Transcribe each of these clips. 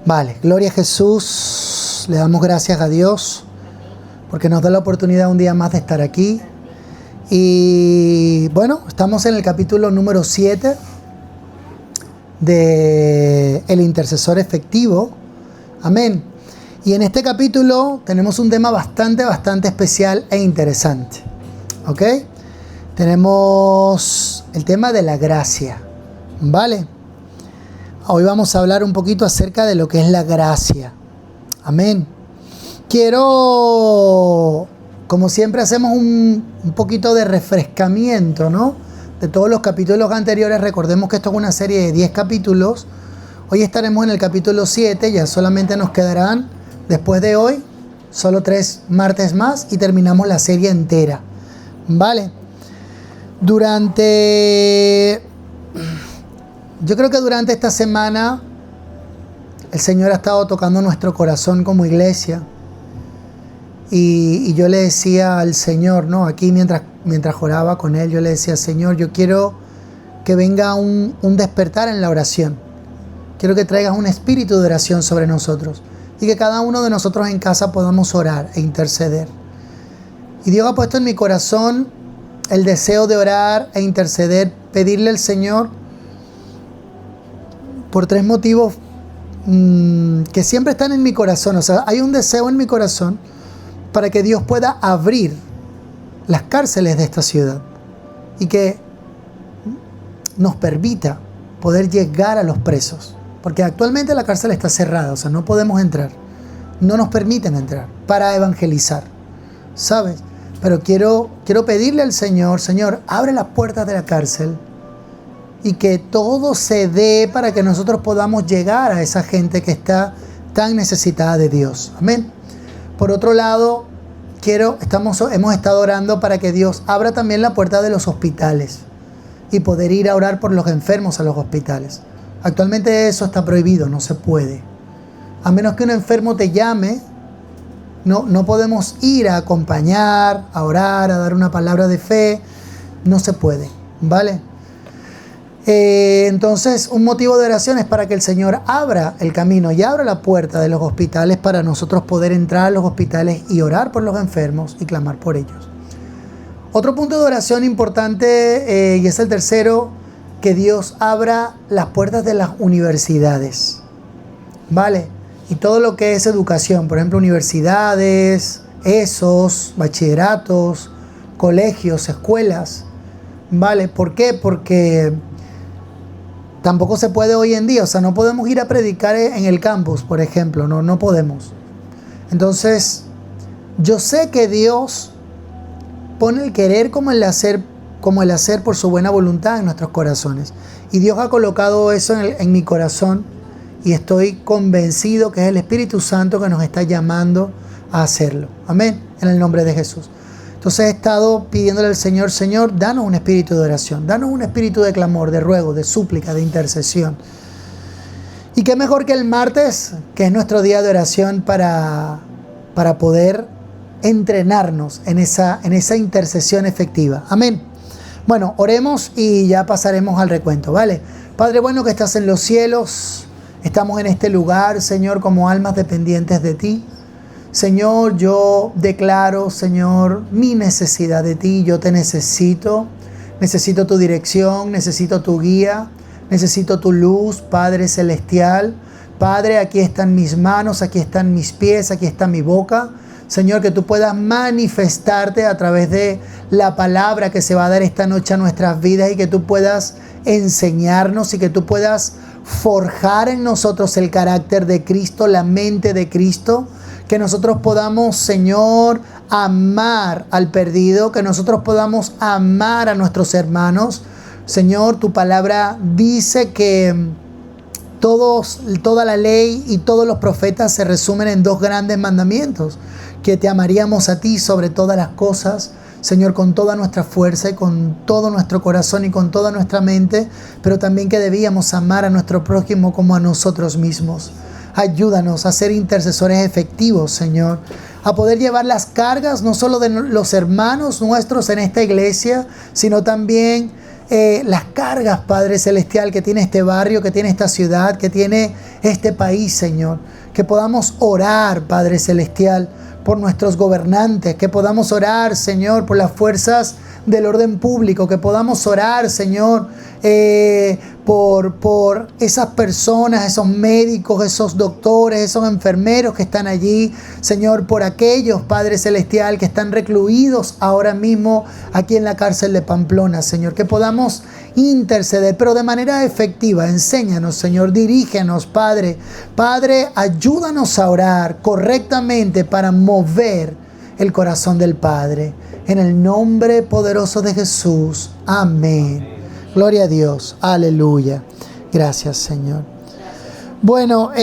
Vale, gloria a Jesús. Le damos gracias a Dios porque nos da la oportunidad un día más de estar aquí. Y bueno, estamos en el capítulo número 7 de El intercesor efectivo. Amén. Y en este capítulo tenemos un tema bastante especial e interesante. ¿Ok? Tenemos el tema de la gracia. ¿Vale? Hoy vamos a hablar un poquito acerca de lo que es la gracia. Amén. Quiero, como siempre hacemos un poquito de refrescamiento, ¿no? De todos los capítulos anteriores. Recordemos que esto es una serie de 10 capítulos. Hoy estaremos en el capítulo 7. Ya solamente nos quedarán, después de hoy, solo 3 martes más y terminamos la serie entera. ¿Vale? Yo creo que durante esta semana el Señor ha estado tocando nuestro corazón como iglesia. Y yo le decía al Señor, ¿no? Aquí mientras oraba con Él, yo le decía, Señor, yo quiero que venga un despertar en la oración. Quiero que traigas un espíritu de oración sobre nosotros. Y que cada uno de nosotros en casa podamos orar e interceder. Y Dios ha puesto en mi corazón el deseo de orar e interceder, pedirle al Señor por 3 motivos que siempre están en mi corazón. O sea, hay un deseo en mi corazón para que Dios pueda abrir las cárceles de esta ciudad y que nos permita poder llegar a los presos. Porque actualmente la cárcel está cerrada, o sea, no podemos entrar. No nos permiten entrar para evangelizar, ¿sabes? Pero quiero pedirle al Señor, Señor, abre las puertas de la cárcel y que todo se dé para que nosotros podamos llegar a esa gente que está tan necesitada de Dios. Amén. Por otro lado, hemos estado orando para que Dios abra también la puerta de los hospitales y poder ir a orar por los enfermos a los hospitales. Actualmente eso está prohibido, no se puede. A menos que un enfermo te llame, no podemos ir a acompañar, a orar, a dar una palabra de fe. No se puede, ¿vale? Entonces, un motivo de oración es para que el Señor abra el camino y abra la puerta de los hospitales para nosotros poder entrar a los hospitales y orar por los enfermos y clamar por ellos. Otro punto de oración importante, y es el tercero, que Dios abra las puertas de las universidades, ¿vale? Y todo lo que es educación, por ejemplo, universidades, ESOs, bachilleratos, colegios, escuelas, ¿vale? ¿Por qué? Porque tampoco se puede hoy en día, o sea, no podemos ir a predicar en el campus, por ejemplo, no podemos. Entonces, yo sé que Dios pone el querer como el hacer por su buena voluntad en nuestros corazones. Y Dios ha colocado eso en mi corazón y estoy convencido que es el Espíritu Santo que nos está llamando a hacerlo. Amén, en el nombre de Jesús. Entonces he estado pidiéndole al Señor, Señor, danos un espíritu de oración, danos un espíritu de clamor, de ruego, de súplica, de intercesión. Y qué mejor que el martes, que es nuestro día de oración para poder entrenarnos en esa intercesión efectiva. Amén. Bueno, oremos y ya pasaremos al recuento, ¿vale? Padre bueno que estás en los cielos, estamos en este lugar, Señor, como almas dependientes de ti. Señor, yo declaro, Señor, mi necesidad de ti. Yo te necesito tu dirección, necesito tu guía, necesito tu luz, Padre Celestial. Padre, aquí están mis manos, aquí están mis pies, aquí está mi boca. Señor, que tú puedas manifestarte a través de la palabra que se va a dar esta noche a nuestras vidas y que tú puedas enseñarnos y que tú puedas forjar en nosotros el carácter de Cristo, la mente de Cristo. Que nosotros podamos, Señor, amar al perdido, que nosotros podamos amar a nuestros hermanos. Señor, tu palabra dice que toda la ley y todos los profetas se resumen en 2 grandes mandamientos: que te amaríamos a ti sobre todas las cosas, Señor, con toda nuestra fuerza y con todo nuestro corazón y con toda nuestra mente, pero también que debíamos amar a nuestro prójimo como a nosotros mismos. Ayúdanos a ser intercesores efectivos, Señor, a poder llevar las cargas no solo de los hermanos nuestros en esta iglesia, sino también las cargas, Padre Celestial, que tiene este barrio, que tiene esta ciudad, que tiene este país, Señor. Que podamos orar, Padre Celestial, por nuestros gobernantes, que podamos orar, Señor, por las fuerzas del orden público, que podamos orar, Señor, por esas personas, esos médicos, esos doctores, esos enfermeros que están allí, Señor, por aquellos, Padre Celestial, que están recluidos ahora mismo aquí en la cárcel de Pamplona, Señor, que podamos interceder, pero de manera efectiva. Enséñanos, Señor, dirígenos, Padre. Padre, ayúdanos a orar correctamente para mover el corazón del Padre. En el nombre poderoso de Jesús. Amén. Gloria a Dios. Aleluya. Gracias, Señor. Bueno, a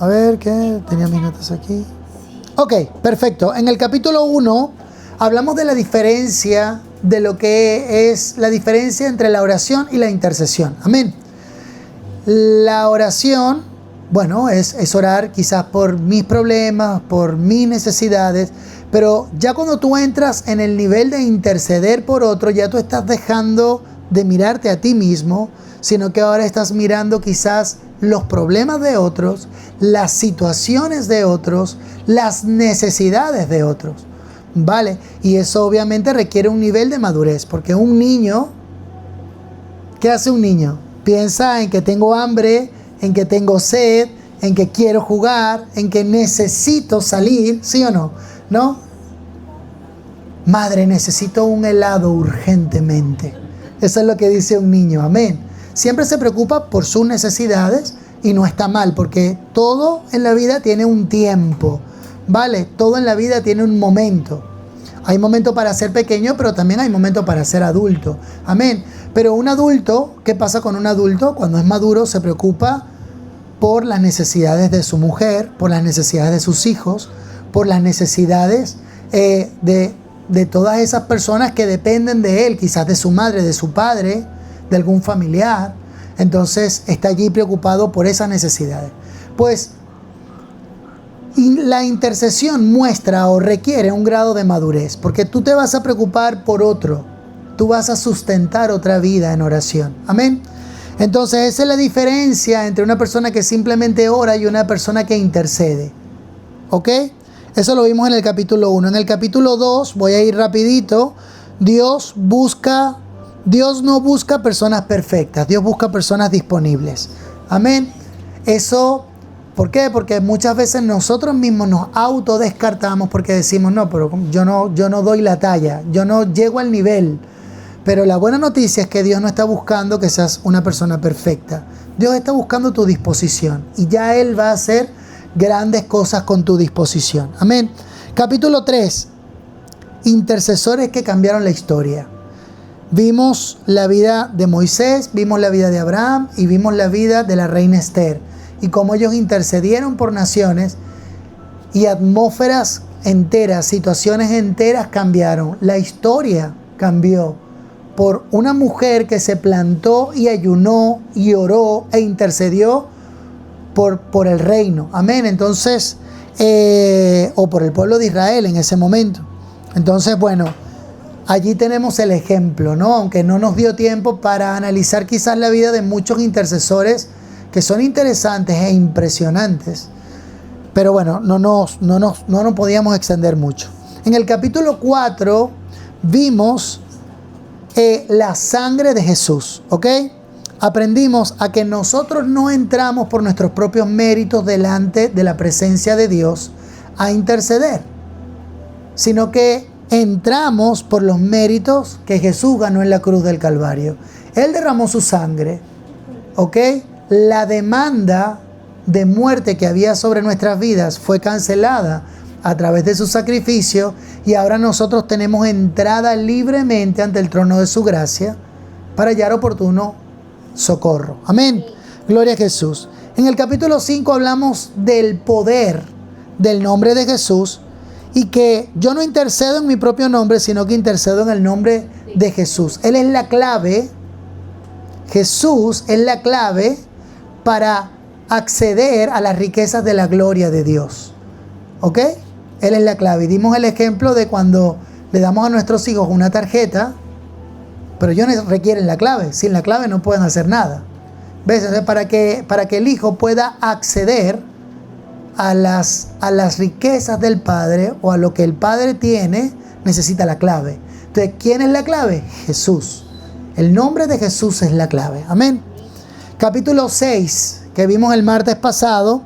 ver, ¿qué? Tenía mis notas aquí. Ok, perfecto. En el capítulo 1 hablamos de la diferencia, de lo que es la diferencia entre la oración y la intercesión. Amén. La oración, bueno, es orar quizás por mis problemas, por mis necesidades, pero ya cuando tú entras en el nivel de interceder por otro, ya tú estás dejando de mirarte a ti mismo, sino que ahora estás mirando quizás los problemas de otros, las situaciones de otros, las necesidades de otros, ¿vale? Y eso obviamente requiere un nivel de madurez, porque un niño, ¿qué hace un niño? Piensa en que tengo hambre, en que tengo sed, en que quiero jugar, en que necesito salir, ¿sí o no? ¿No? Madre, necesito un helado urgentemente. Eso es lo que dice un niño, amén. Siempre se preocupa por sus necesidades y no está mal, porque todo en la vida tiene un tiempo, ¿vale? Todo en la vida tiene un momento. Hay momento para ser pequeño, pero también hay momento para ser adulto, amén. Pero un adulto, ¿qué pasa con un adulto? Cuando es maduro se preocupa por las necesidades de su mujer, por las necesidades de sus hijos, por las necesidades de todas esas personas que dependen de él, quizás de su madre, de su padre, de algún familiar. Entonces está allí preocupado por esas necesidades. Pues la intercesión muestra o requiere un grado de madurez, porque tú te vas a preocupar por otro, tú vas a sustentar otra vida en oración. Amén. Entonces esa es la diferencia entre una persona que simplemente ora y una persona que intercede. ¿Ok? Eso lo vimos en el capítulo 1. En el capítulo 2, voy a ir rapidito, Dios no busca personas perfectas, Dios busca personas disponibles. Amén. Eso, ¿por qué? Porque muchas veces nosotros mismos nos autodescartamos porque decimos, no, pero yo no doy la talla, yo no llego al nivel. Pero la buena noticia es que Dios no está buscando que seas una persona perfecta. Dios está buscando tu disposición y ya Él va a hacer grandes cosas con tu disposición. Amén. Capítulo 3. Intercesores que cambiaron la historia. Vimos la vida de Moisés, vimos la vida de Abraham y vimos la vida de la reina Esther. Y cómo ellos intercedieron por naciones y atmósferas enteras, situaciones enteras cambiaron. La historia cambió por una mujer que se plantó y ayunó y oró e intercedió por el reino. Amén. Entonces, o por el pueblo de Israel en ese momento. Entonces, bueno, allí tenemos el ejemplo, ¿no? Aunque no nos dio tiempo para analizar quizás la vida de muchos intercesores que son interesantes e impresionantes. Pero bueno, no nos podíamos extender mucho. En el capítulo 4 vimos la sangre de Jesús, ¿ok? Aprendimos a que nosotros no entramos por nuestros propios méritos delante de la presencia de Dios a interceder, sino que entramos por los méritos que Jesús ganó en la cruz del Calvario. Él derramó su sangre, ¿ok? La demanda de muerte que había sobre nuestras vidas fue cancelada a través de su sacrificio y ahora nosotros tenemos entrada libremente ante el trono de su gracia para hallar oportuno socorro. Amén. Gloria a Jesús. En el capítulo 5 hablamos del poder del nombre de Jesús y que yo no intercedo en mi propio nombre, sino que intercedo en el nombre de Jesús. Él es la clave. Jesús es la clave para acceder a las riquezas de la gloria de Dios. ¿Ok? Él es la clave. Y dimos el ejemplo de cuando le damos a nuestros hijos una tarjeta, pero ellos requieren la clave. Sin la clave no pueden hacer nada. ¿Ves? Entonces, para que el hijo pueda acceder a las riquezas del padre o a lo que el padre tiene, necesita la clave. Entonces, ¿quién es la clave? Jesús. El nombre de Jesús es la clave. Amén. Capítulo 6, que vimos el martes pasado,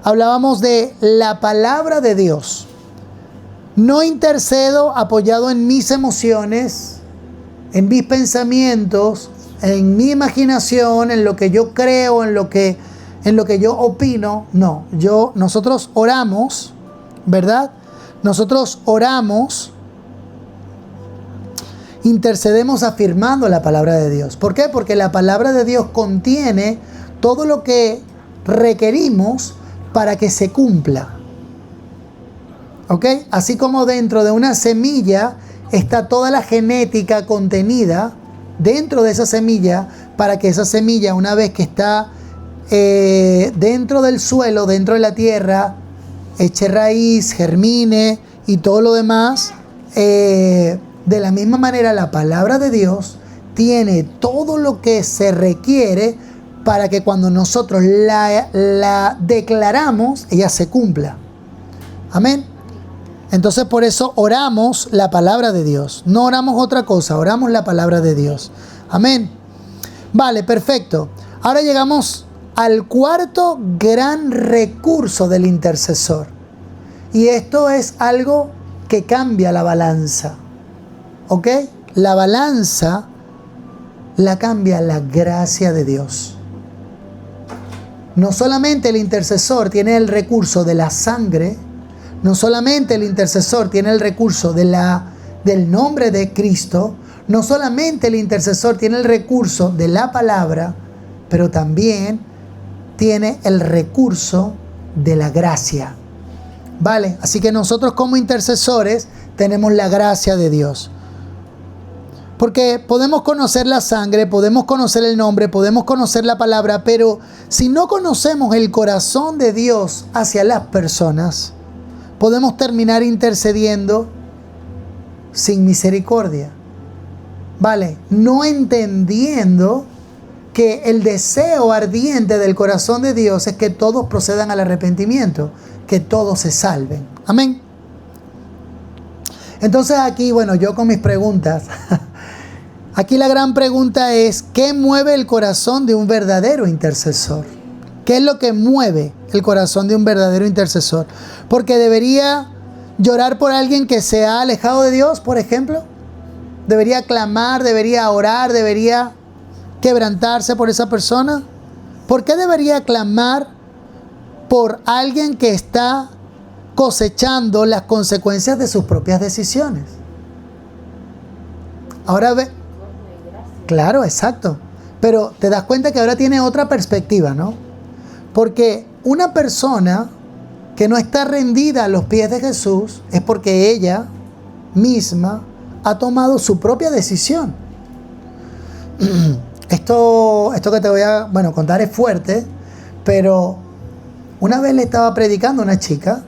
hablábamos de la palabra de Dios. No intercedo apoyado en mis emociones, en mis pensamientos, en mi imaginación, en lo que yo creo, en lo que yo opino. No, nosotros oramos, ¿verdad? Nosotros oramos, intercedemos afirmando la palabra de Dios. ¿Por qué? Porque la palabra de Dios contiene todo lo que requerimos para que se cumpla. ¿Ok? Así como dentro de una semilla está toda la genética contenida dentro de esa semilla, para que esa semilla, una vez que está dentro del suelo, dentro de la tierra, eche raíz, germine y todo lo demás, de la misma manera la palabra de Dios tiene todo lo que se requiere para que cuando nosotros la declaramos, ella se cumpla. Amén. Entonces por eso oramos la palabra de Dios. No oramos otra cosa, oramos la palabra de Dios. Amén. Vale, perfecto. Ahora llegamos al cuarto gran recurso del intercesor. Y esto es algo que cambia la balanza. ¿Ok? La balanza la cambia la gracia de Dios. No solamente el intercesor tiene el recurso de la sangre, no solamente el intercesor tiene el recurso del nombre de Cristo, no solamente el intercesor tiene el recurso de la palabra, pero también tiene el recurso de la gracia. ¿Vale? Así que nosotros como intercesores tenemos la gracia de Dios. Porque podemos conocer la sangre, podemos conocer el nombre, podemos conocer la palabra, pero si no conocemos el corazón de Dios hacia las personas, podemos terminar intercediendo sin misericordia. ¿Vale? No entendiendo que el deseo ardiente del corazón de Dios es que todos procedan al arrepentimiento, que todos se salven. Amén. Entonces aquí, bueno, yo con mis preguntas. Aquí la gran pregunta es, ¿qué mueve el corazón de un verdadero intercesor? ¿Qué es lo que mueve el corazón de un verdadero intercesor? Porque debería llorar por alguien que se ha alejado de Dios, por ejemplo. Debería clamar, debería orar, debería quebrantarse por esa persona. ¿Por qué debería clamar por alguien que está cosechando las consecuencias de sus propias decisiones? Ahora ve. Claro, exacto. Pero te das cuenta que ahora tiene otra perspectiva, ¿no? Porque una persona que no está rendida a los pies de Jesús es porque ella misma ha tomado su propia decisión. Esto que te voy a contar es fuerte, pero una vez le estaba predicando a una chica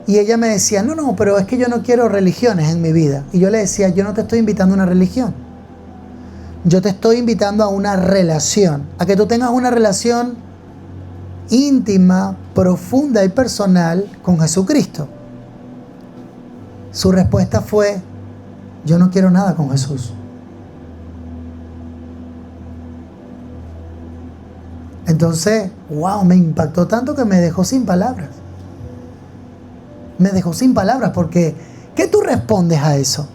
y ella me decía, no, pero es que yo no quiero religiones en mi vida. Y yo le decía, yo no te estoy invitando a una religión. Yo te estoy invitando a una relación, a que tú tengas una relación íntima, profunda y personal con Jesucristo. Su respuesta fue, yo no quiero nada con Jesús. Entonces, wow, me impactó tanto que me dejó sin palabras. Me dejó sin palabras porque, ¿qué tú respondes a eso?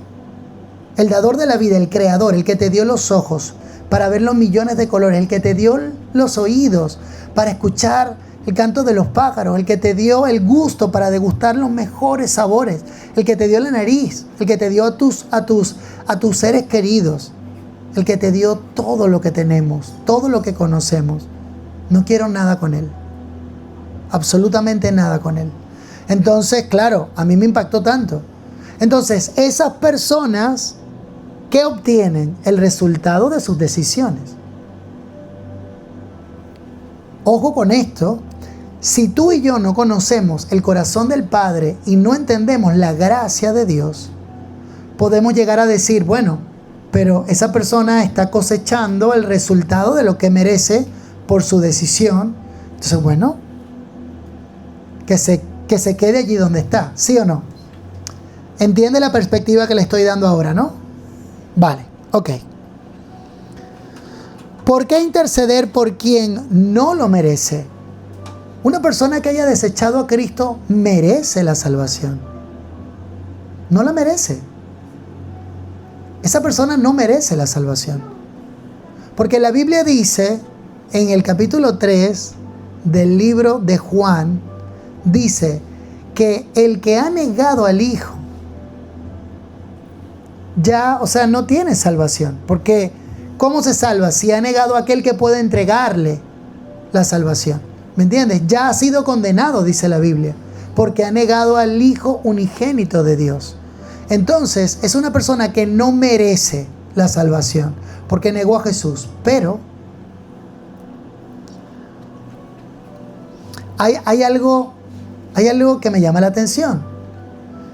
El dador de la vida, el creador, el que te dio los ojos para ver los millones de colores, el que te dio los oídos para escuchar el canto de los pájaros, el que te dio el gusto para degustar los mejores sabores, el que te dio la nariz, el que te dio a tus seres queridos, el que te dio todo lo que tenemos, todo lo que conocemos. No quiero nada con Él, absolutamente nada con Él. Entonces, claro, a mí me impactó tanto. Entonces, esas personas, ¿qué obtienen? El resultado de sus decisiones. Ojo con esto, si tú y yo no conocemos el corazón del Padre y no entendemos la gracia de Dios, podemos llegar a decir, bueno, pero esa persona está cosechando el resultado de lo que merece por su decisión. Entonces, bueno, que se quede allí donde está, ¿sí o no? ¿Entiende la perspectiva que le estoy dando ahora, no? Vale, ok. ¿Por qué interceder por quien no lo merece? Una persona que haya desechado a Cristo merece la salvación. No la merece. Esa persona no merece la salvación. Porque la Biblia dice, en el capítulo 3 del libro de Juan, dice que el que ha negado al Hijo, ya, o sea, no tiene salvación. Porque, ¿cómo se salva? Si ha negado a aquel que puede entregarle la salvación. ¿Me entiendes? Ya ha sido condenado, dice la Biblia, porque ha negado al Hijo unigénito de Dios. Entonces, es una persona que no merece la salvación, porque negó a Jesús. Pero hay algo que me llama la atención.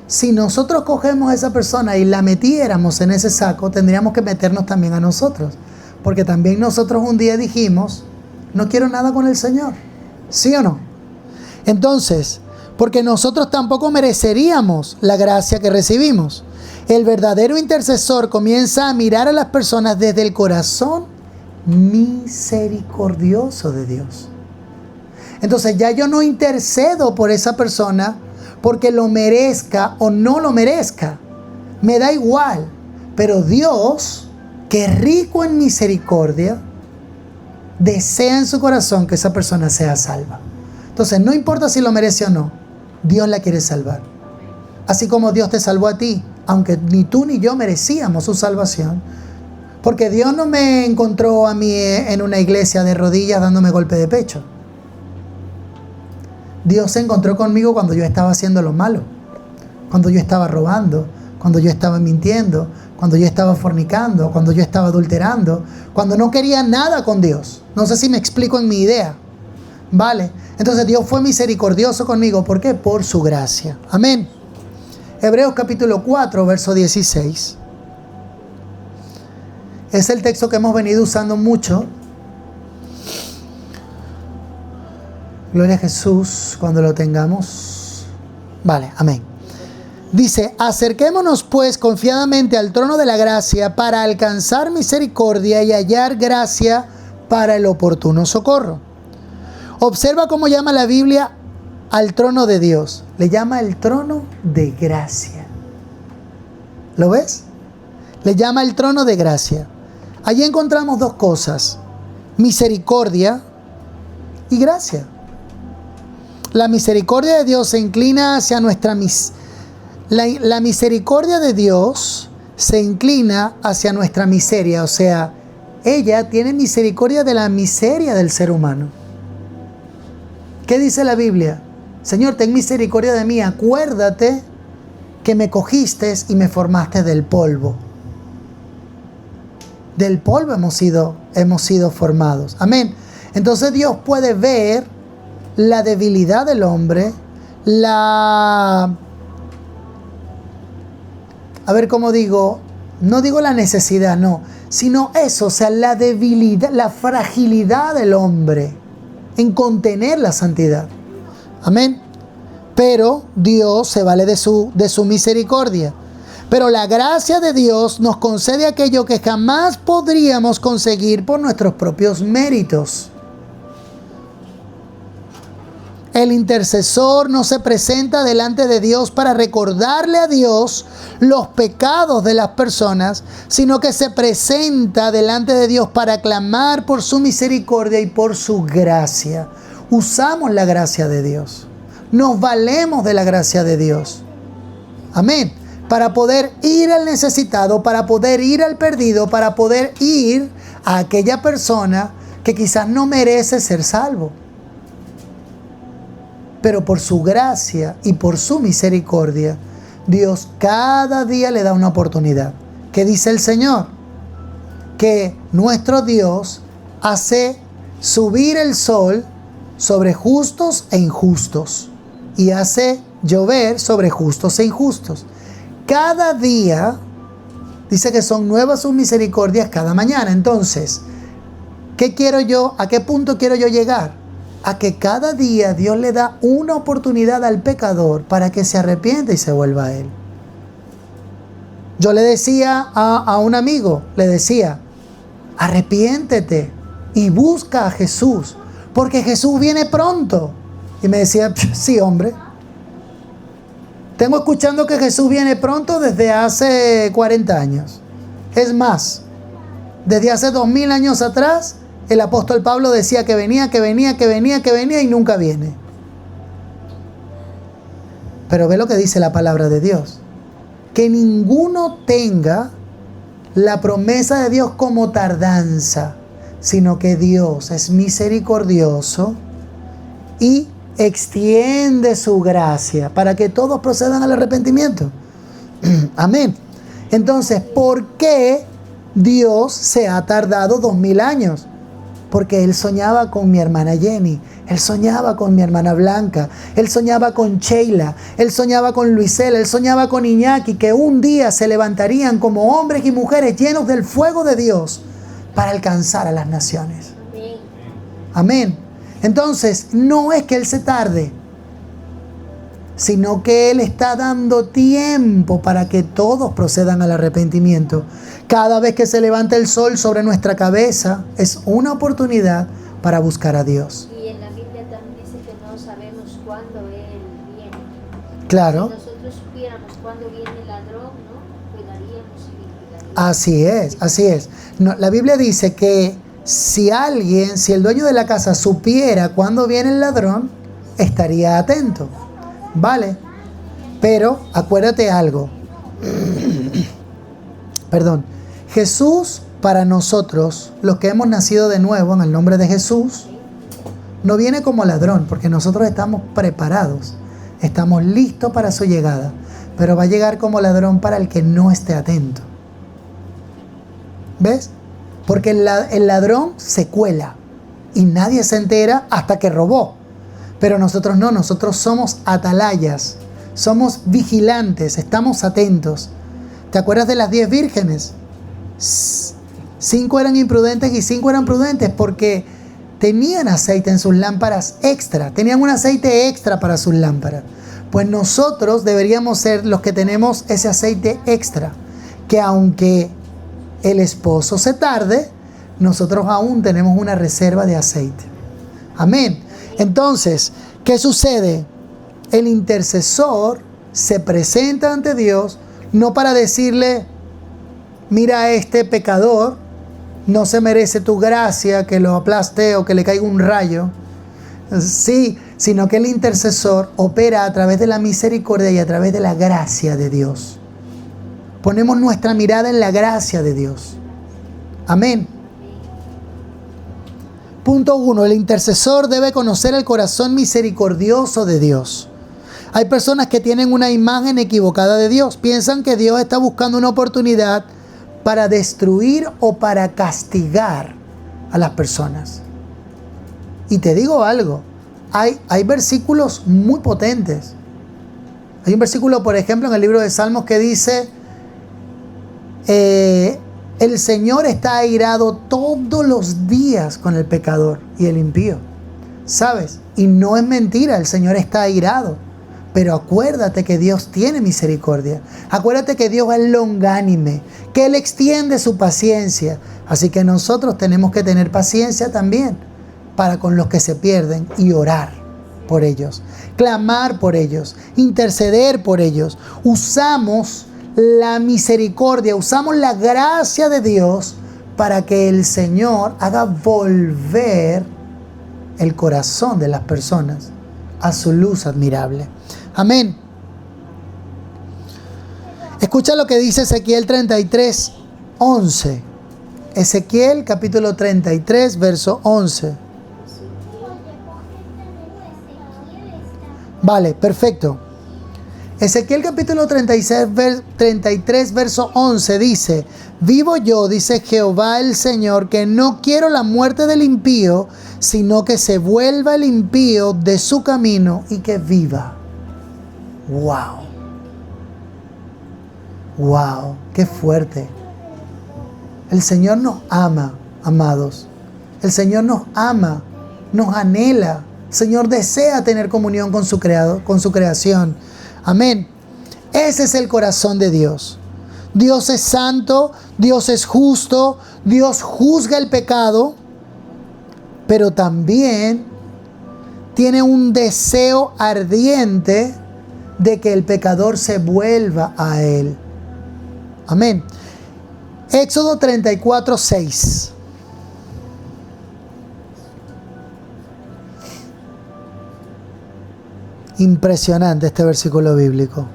Si nosotros cogemos a esa persona y la metiéramos en ese saco, tendríamos que meternos también a nosotros. Porque también nosotros un día dijimos, no quiero nada con el Señor. ¿Sí o no? Entonces, porque nosotros tampoco mereceríamos la gracia que recibimos. El verdadero intercesor comienza a mirar a las personas desde el corazón misericordioso de Dios. Entonces ya yo no intercedo por esa persona porque lo merezca o no lo merezca. Me da igual. Pero Dios, que es rico en misericordia, desea en su corazón que esa persona sea salva. Entonces no importa si lo merece o no, Dios la quiere salvar. Así como Dios te salvó a ti, aunque ni tú ni yo merecíamos su salvación. Porque Dios no me encontró a mí en una iglesia de rodillas dándome golpe de pecho. Dios se encontró conmigo cuando yo estaba haciendo lo malo, cuando yo estaba robando, cuando yo estaba mintiendo, cuando yo estaba fornicando, cuando yo estaba adulterando, cuando no quería nada con Dios. No sé si me explico en mi idea. Vale, entonces Dios fue misericordioso conmigo. ¿Por qué? Por su gracia. Amén. Hebreos capítulo 4, verso 16. Es el texto que hemos venido usando mucho. Gloria a Jesús cuando lo tengamos. Vale, amén. Dice, acerquémonos pues confiadamente al trono de la gracia para alcanzar misericordia y hallar gracia para el oportuno socorro. Observa cómo llama la Biblia al trono de Dios. Le llama el trono de gracia. ¿Lo ves? Le llama el trono de gracia. Allí encontramos dos cosas: misericordia y gracia. La misericordia de Dios se inclina hacia nuestra la misericordia de Dios se inclina hacia nuestra miseria. O sea, ella tiene misericordia de la miseria del ser humano. ¿Qué dice la Biblia? Señor, ten misericordia de mí. Acuérdate que me cogiste y me formaste del polvo. Del polvo hemos sido formados. Amén. Entonces Dios puede ver la debilidad del hombre, a ver cómo digo, no digo la necesidad, no, sino eso, o sea, la debilidad, la fragilidad del hombre en contener la santidad. Amén. Pero Dios se vale de su misericordia. Pero la gracia de Dios nos concede aquello que jamás podríamos conseguir por nuestros propios méritos. El intercesor no se presenta delante de Dios para recordarle a Dios los pecados de las personas, sino que se presenta delante de Dios para clamar por su misericordia y por su gracia. Usamos la gracia de Dios. Nos valemos de la gracia de Dios. Amén. Para poder ir al necesitado, para poder ir al perdido, para poder ir a aquella persona que quizás no merece ser salvo. Pero por su gracia y por su misericordia, Dios cada día le da una oportunidad. ¿Qué dice el Señor? Que nuestro Dios hace subir el sol sobre justos e injustos y hace llover sobre justos e injustos. Cada día Dice que son nuevas sus misericordias cada mañana. Entonces, ¿qué quiero yo? ¿A qué punto quiero yo llegar? A que cada día Dios le da una oportunidad al pecador para que se arrepienta y se vuelva a Él. Yo le decía a un amigo, le decía, arrepiéntete y busca a Jesús, porque Jesús viene pronto. Y me decía, sí, hombre. Tengo escuchando que Jesús viene pronto desde hace 40 años. Es más, desde hace 2000 años atrás, el apóstol Pablo decía que venía y nunca viene. Pero ve lo que dice la palabra de Dios. Que ninguno tenga la promesa de Dios como tardanza, sino que Dios es misericordioso y extiende su gracia para que todos procedan al arrepentimiento. Amén. Entonces, ¿por qué Dios se ha tardado 2000 años? Porque Él soñaba con mi hermana Jenny, Él soñaba con mi hermana Blanca, Él soñaba con Sheila, Él soñaba con Luisela, Él soñaba con Iñaki, que un día se levantarían como hombres y mujeres llenos del fuego de Dios para alcanzar a las naciones. Amén. Entonces, no es que Él se tarde, sino que Él está dando tiempo para que todos procedan al arrepentimiento. Cada vez que se levanta el sol sobre nuestra cabeza, es una oportunidad para buscar a Dios. Y en la Biblia también dice que no sabemos cuándo Él viene. Claro. Si nosotros supiéramos cuándo viene el ladrón, ¿no? Cuidaríamos y vigilaríamos. Así es. No, la Biblia dice que si el dueño de la casa supiera cuándo viene el ladrón, estaría atento. Vale, pero acuérdate algo. Perdón. Jesús, para nosotros, los que hemos nacido de nuevo en el nombre de Jesús, no viene como ladrón, porque nosotros estamos preparados, estamos listos para su llegada, pero va a llegar como ladrón para el que no esté atento. ¿Ves? Porque el ladrón se cuela y nadie se entera hasta que robó. Pero nosotros no, nosotros somos atalayas, somos vigilantes, estamos atentos. ¿Te acuerdas de las 10 vírgenes? 5 eran imprudentes y 5 eran prudentes porque tenían aceite en sus lámparas extra, tenían un aceite extra para sus lámparas. Pues nosotros deberíamos ser los que tenemos ese aceite extra, que aunque el esposo se tarde, nosotros aún tenemos una reserva de aceite. Amén. Entonces, ¿qué sucede? El intercesor se presenta ante Dios no para decirle, mira a este pecador, no se merece tu gracia, que lo aplaste o que le caiga un rayo. Sí, sino que el intercesor opera a través de la misericordia y a través de la gracia de Dios. Ponemos nuestra mirada en la gracia de Dios. Amén. Punto 1. El intercesor debe conocer el corazón misericordioso de Dios. Hay personas que tienen una imagen equivocada de Dios. Piensan que Dios está buscando una oportunidad para destruir o para castigar a las personas. Y te digo algo. Hay versículos muy potentes. Hay un versículo, por ejemplo, en el libro de Salmos que dice... el Señor está airado todos los días con el pecador y el impío. ¿Sabes? Y no es mentira, el Señor está airado. Pero acuérdate que Dios tiene misericordia. Acuérdate que Dios es longánime, que Él extiende su paciencia. Así que nosotros tenemos que tener paciencia también para con los que se pierden y orar por ellos, clamar por ellos, interceder por ellos. Usamos la misericordia, usamos la gracia de Dios para que el Señor haga volver el corazón de las personas a su luz admirable. Amén. Escucha lo que dice Ezequiel 33, 11. Ezequiel capítulo 33, verso 11. Vale, perfecto. Ezequiel capítulo 33, verso 11 dice: vivo yo, dice Jehová el Señor, que no quiero la muerte del impío, sino que se vuelva el impío de su camino y que viva. ¡Wow! ¡Wow! ¡Qué fuerte! El Señor nos ama, amados. El Señor nos ama, nos anhela. El Señor desea tener comunión con su creador, con su creación. Amén. Ese es el corazón de Dios. Dios es santo, Dios es justo, Dios juzga el pecado, pero también tiene un deseo ardiente de que el pecador se vuelva a Él. Amén. Éxodo 34, 6. Impresionante este versículo bíblico.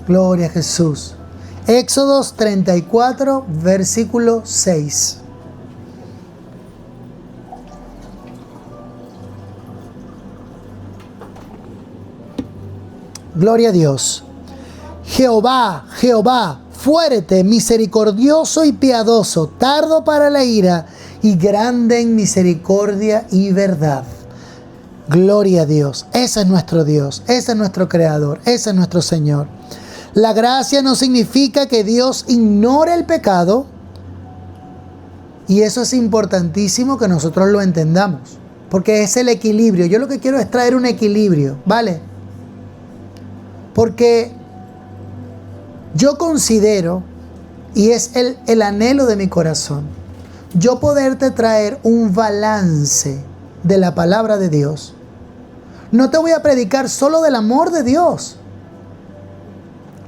Gloria a Jesús. Éxodo 34, versículo 6. Gloria a Dios. Jehová, Jehová, fuerte, misericordioso y piadoso, tardo para la ira y grande en misericordia y verdad. Gloria a Dios. Ese es nuestro Dios, ese es nuestro Creador, ese es nuestro Señor. La gracia no significa que Dios ignore el pecado, y eso es importantísimo que nosotros lo entendamos, porque es el equilibrio. Yo lo que quiero es traer un equilibrio, ¿vale? Porque yo considero, y es el anhelo de mi corazón, yo poderte traer un balance de la palabra de Dios. No te voy a predicar solo del amor de Dios.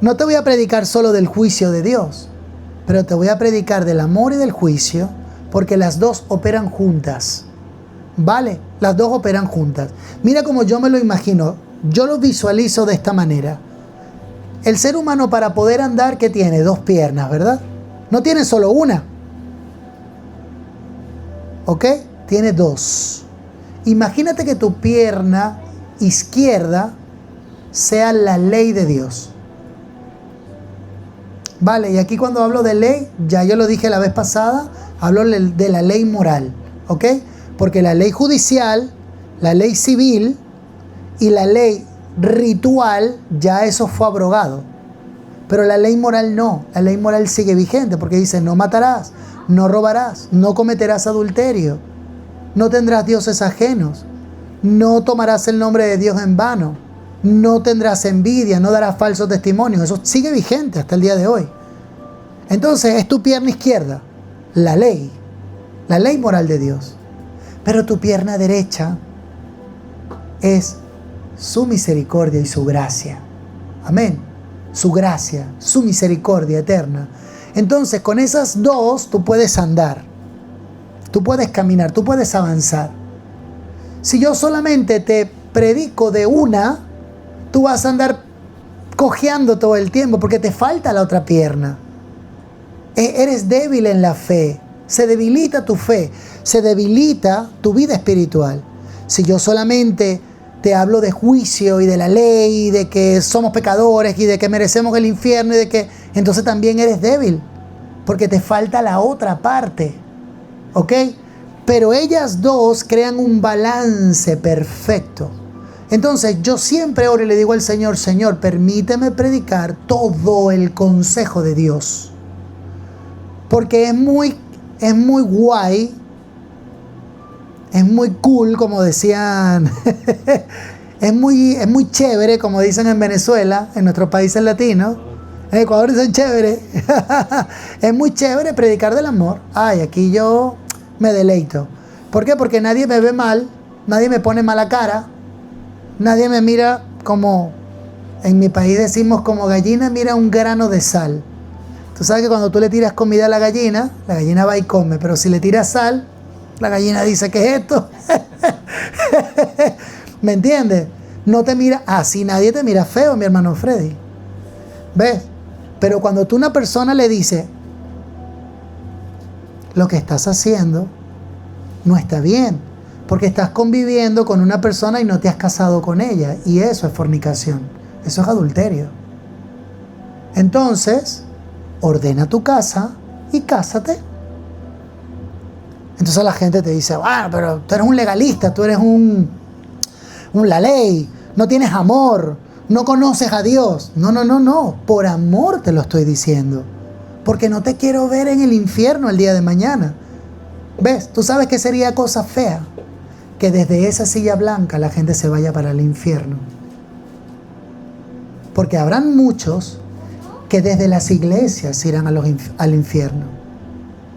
No te voy a predicar solo del juicio de Dios, pero te voy a predicar del amor y del juicio, porque las dos operan juntas. ¿Vale? Las dos operan juntas. Mira cómo yo me lo imagino. Yo lo visualizo de esta manera. El ser humano, para poder andar, ¿qué tiene? Dos piernas, ¿verdad? No tiene solo una. ¿Ok? Tiene dos. Imagínate que tu pierna izquierda sea la ley de Dios. Vale, y aquí cuando hablo de ley, ya yo lo dije la vez pasada, hablo de la ley moral, ¿ok? Porque la ley judicial, la ley civil y la ley ritual, ya eso fue abrogado. Pero la ley moral no, la ley moral sigue vigente, porque dice: no matarás, no robarás, no cometerás adulterio, no tendrás dioses ajenos, no tomarás el nombre de Dios en vano, no tendrás envidia, no darás falsos testimonios. Eso sigue vigente hasta el día de hoy. Entonces es tu pierna izquierda, la ley moral de Dios. Pero tu pierna derecha es su misericordia y su gracia. Amén. Su gracia, su misericordia eterna. Entonces con esas dos tú puedes andar, tú puedes caminar, tú puedes avanzar. Si yo solamente te predico de una, tú vas a andar cojeando todo el tiempo porque te falta la otra pierna. Eres débil en la fe. Se debilita tu fe. Se debilita tu vida espiritual. Si yo solamente te hablo de juicio y de la ley, y de que somos pecadores y de que merecemos el infierno, y de que entonces también eres débil, porque te falta la otra parte. ¿Ok? Pero ellas dos crean un balance perfecto. Entonces yo siempre oro y le digo al Señor: Señor, permíteme predicar todo el consejo de Dios. Porque es muy guay, es muy cool, como decían, es muy chévere, como dicen en Venezuela, en nuestros países latinos. En Ecuador dicen chévere. Es muy chévere predicar del amor. Ay, aquí yo me deleito. ¿Por qué? Porque nadie me ve mal, nadie me pone mala cara, nadie me mira como, en mi país decimos, como gallina mira un grano de sal. Tú sabes que cuando tú le tiras comida a la gallina va y come, pero si le tiras sal, la gallina dice: ¿qué es esto? ¿Me entiendes? No te mira así, nadie te mira feo, mi hermano Freddy. ¿Ves? Pero cuando tú a una persona le dices: lo que estás haciendo no está bien, porque estás conviviendo con una persona y no te has casado con ella, y eso es fornicación, eso es adulterio. Entonces, ordena tu casa y cásate. Entonces la gente te dice: bueno, pero tú eres un legalista, tú eres la ley, no tienes amor, no conoces a Dios. No, no, no, no. Por amor te lo estoy diciendo. Porque no te quiero ver en el infierno el día de mañana. ¿Ves? Tú sabes que sería cosa fea que desde esa silla blanca la gente se vaya para el infierno. Porque habrán muchos que desde las iglesias irán al infierno.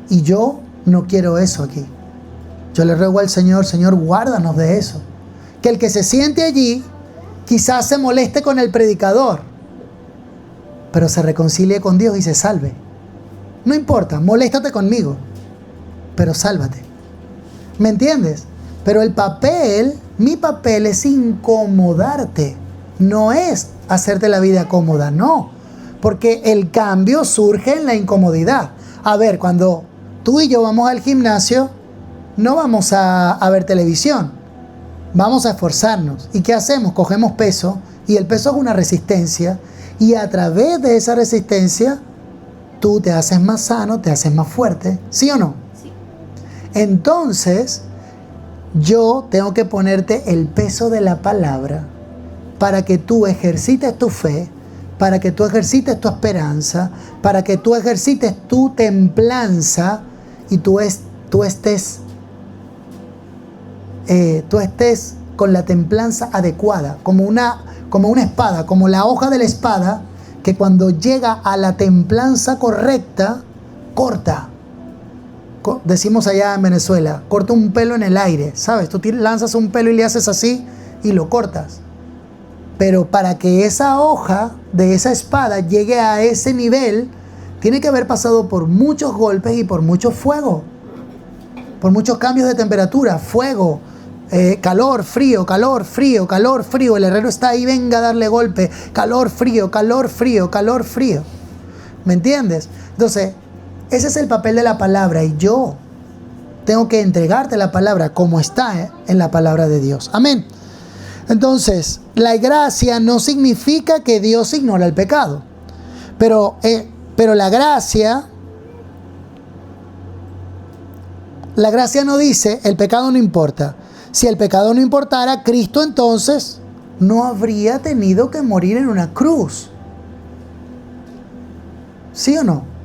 Y yo no quiero eso aquí. Yo le ruego al Señor, Señor, guárdanos de eso. Que el que se siente allí quizás se moleste con el predicador, pero se reconcilie con Dios y se salve. No importa, moléstate conmigo, pero sálvate. ¿Me entiendes? Pero mi papel es incomodarte. No es hacerte la vida cómoda, no. Porque el cambio surge en la incomodidad. A ver, cuando tú y yo vamos al gimnasio, no vamos a ver televisión. Vamos a esforzarnos. ¿Y qué hacemos? Cogemos peso, y el peso es una resistencia, y a través de esa resistencia tú te haces más sano, te haces más fuerte. ¿Sí o no? Sí. Entonces, yo tengo que ponerte el peso de la palabra para que tú ejercites tu fe, para que tú ejercites tu esperanza, para que tú ejercites tu templanza y tú estés con la templanza adecuada, como una espada, como la hoja de la espada, que cuando llega a la templanza correcta, corta. Decimos allá en Venezuela, corta un pelo en el aire, ¿sabes? Tú lanzas un pelo y le haces así y lo cortas. Pero para que esa hoja de esa espada llegue a ese nivel, tiene que haber pasado por muchos golpes y por mucho fuego, por muchos cambios de temperatura, fuego, calor, frío, calor, frío, calor, frío. El herrero está ahí, venga a darle golpe, calor, frío, calor, frío, calor, frío. ¿Me entiendes? Entonces, ese es el papel de la palabra, y yo tengo que entregarte la palabra como está en la palabra de Dios. Amén. Entonces, la gracia no significa que Dios ignora el pecado. Pero la gracia no dice, el pecado no importa. Si el pecado no importara, Cristo entonces no habría tenido que morir en una cruz. ¿Sí o no?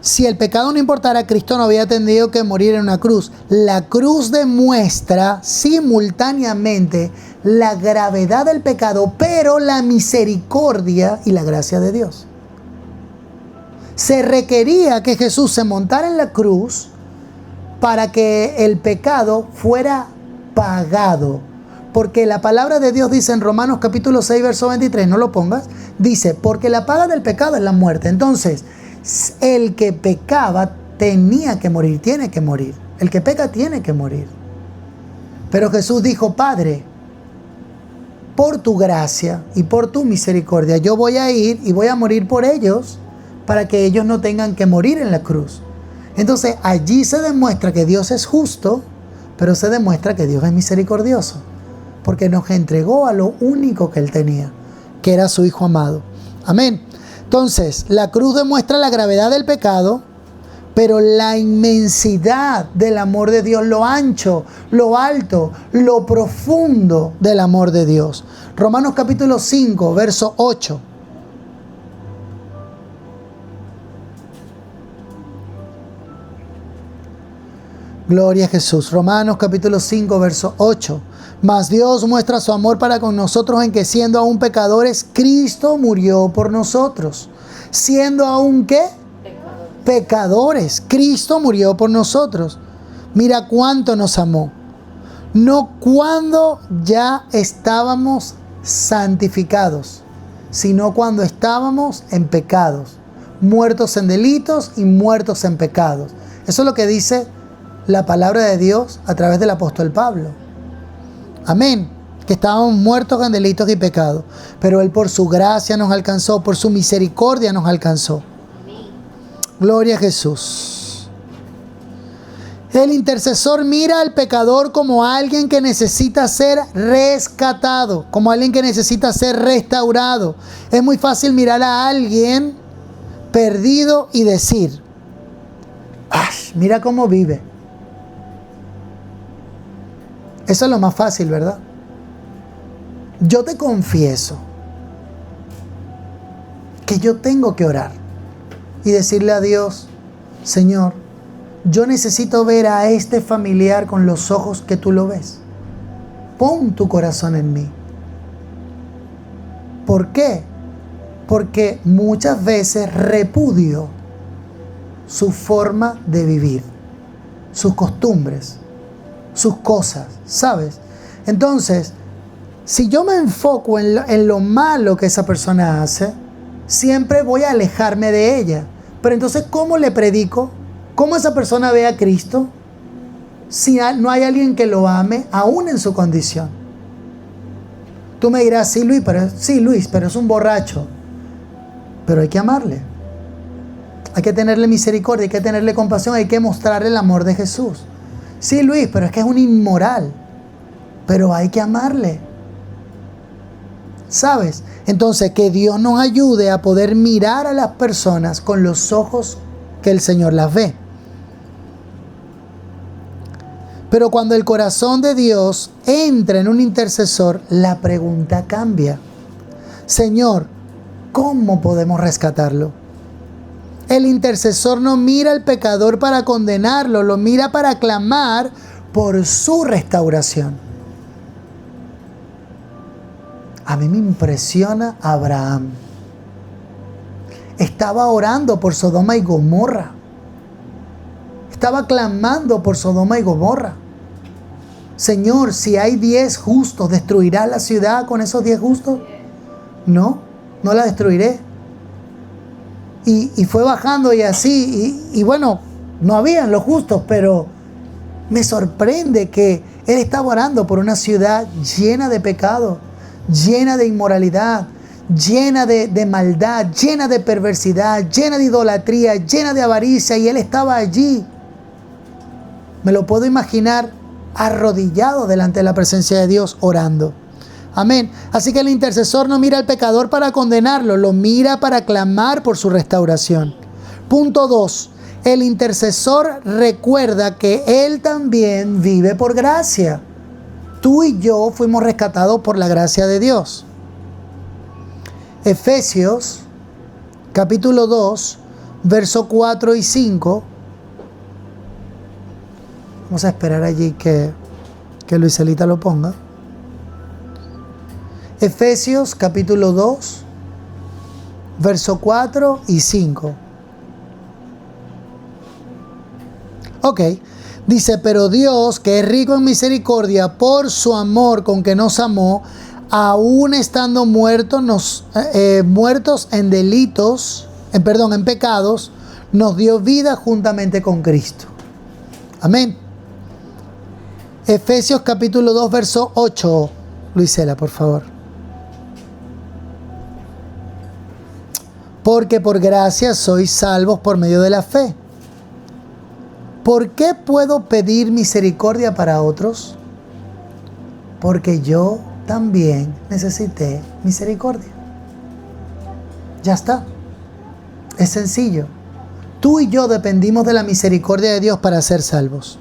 Si el pecado no importara, Cristo no había tenido que morir en una cruz. La cruz demuestra simultáneamente la gravedad del pecado, pero la misericordia y la gracia de Dios. Se requería que Jesús se montara en la cruz para que el pecado fuera pagado. Porque la palabra de Dios dice en Romanos capítulo 6, verso 23, no lo pongas, dice, porque la paga del pecado es la muerte. Entonces, el que pecaba tenía que morir, tiene que morir. El que peca tiene que morir. Pero Jesús dijo, Padre, por tu gracia y por tu misericordia, yo voy a ir y voy a morir por ellos para que ellos no tengan que morir en la cruz. Entonces, allí se demuestra que Dios es justo, pero se demuestra que Dios es misericordioso, porque nos entregó a lo único que Él tenía, que era su Hijo amado. Amén. Entonces, la cruz demuestra la gravedad del pecado, pero la inmensidad del amor de Dios, lo ancho, lo alto, lo profundo del amor de Dios. Romanos capítulo 5, verso 8. Gloria a Jesús. Romanos capítulo 5, verso 8. Mas Dios muestra su amor para con nosotros en que siendo aún pecadores, Cristo murió por nosotros. Siendo aún ¿qué? Pecadores. Cristo murió por nosotros. Mira cuánto nos amó. No cuando ya estábamos santificados, sino cuando estábamos en pecados, muertos en delitos y muertos en pecados. Eso es lo que dice la palabra de Dios a través del apóstol Pablo. Amén. Que estábamos muertos en delitos y pecados, pero Él por su gracia nos alcanzó, por su misericordia nos alcanzó. Amén. Gloria a Jesús. El intercesor mira al pecador como alguien que necesita ser rescatado, como alguien que necesita ser restaurado. Es muy fácil mirar a alguien perdido y decir, ¡ay, mira cómo vive! Eso es lo más fácil, ¿verdad? yo te confieso que yo tengo que orar y decirle a Dios, Señor, yo necesito ver a este familiar con los ojos que tú lo ves. Pon tu corazón en mí. ¿Por qué? Porque muchas veces repudio su forma de vivir, sus costumbres, sus cosas, ¿sabes? Entonces, si yo me enfoco en lo malo que esa persona hace, siempre voy a alejarme de ella. Pero entonces, ¿cómo le predico? ¿Cómo esa persona ve a Cristo si no hay alguien que lo ame aún en su condición? Tú me dirás, sí Luis, pero es un borracho. Pero hay que amarle. Hay que tenerle misericordia, hay que tenerle compasión, hay que mostrarle el amor de Jesús. Sí Luis, pero es que es un inmoral. Pero hay que amarle. ¿Sabes? Entonces, que Dios nos ayude a poder mirar a las personas con los ojos que el Señor las ve. Pero cuando el corazón de Dios entra en un intercesor, la pregunta cambia. Señor, ¿cómo podemos rescatarlo? El intercesor no mira al pecador para condenarlo, lo mira para clamar por su restauración. A mí me impresiona Abraham. Estaba orando por Sodoma y Gomorra. Estaba clamando por Sodoma y Gomorra. Señor, si hay 10 justos, ¿destruirás la ciudad con esos 10 justos? No, no la destruiré. Y fue bajando y así. Y bueno, no habían los justos, pero me sorprende que él estaba orando por una ciudad llena de pecado, llena de inmoralidad, llena de maldad, llena de perversidad, llena de idolatría, llena de avaricia, y él estaba allí. Me lo puedo imaginar arrodillado delante de la presencia de Dios orando. Amén. Así que el intercesor no mira al pecador para condenarlo, lo mira para clamar por su restauración. Punto 2. El intercesor recuerda que él también vive por gracia. Tú y yo fuimos rescatados por la gracia de Dios. Efesios, capítulo 2, verso 4 y 5. Vamos a esperar allí que Luiselita lo ponga. Efesios, capítulo 2, verso 4 y 5. Ok. Dice, pero Dios, que es rico en misericordia, por su amor con que nos amó, aún estando muertos en en pecados, nos dio vida juntamente con Cristo. Amén. Efesios capítulo 2, verso 8. Luisela, por favor. Porque por gracia sois salvos por medio de la fe. ¿Por qué puedo pedir misericordia para otros? Porque yo también necesité misericordia. Ya está. Es sencillo. Tú y yo dependimos de la misericordia de Dios para ser salvos.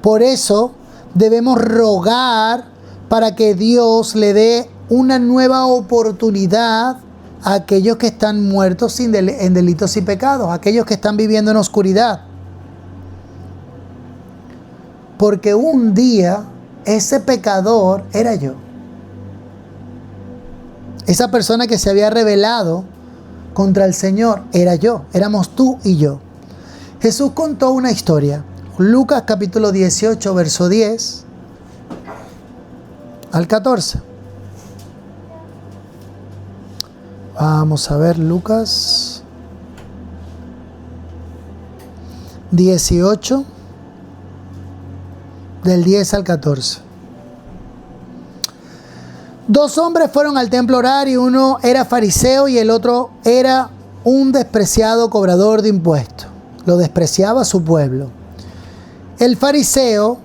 Por eso debemos rogar para que Dios le dé una nueva oportunidad a aquellos que están muertos en delitos y pecados, a aquellos que están viviendo en oscuridad. Porque un día ese pecador era yo. Esa persona que se había rebelado contra el Señor era yo, éramos tú y yo. Jesús contó una historia. Lucas capítulo 18, verso 10 al 14. Vamos a ver Lucas 18, del 10 al 14. Dos hombres fueron al templo a orar, y uno era fariseo y el otro era un despreciado cobrador de impuestos. Lo despreciaba su pueblo. El fariseo,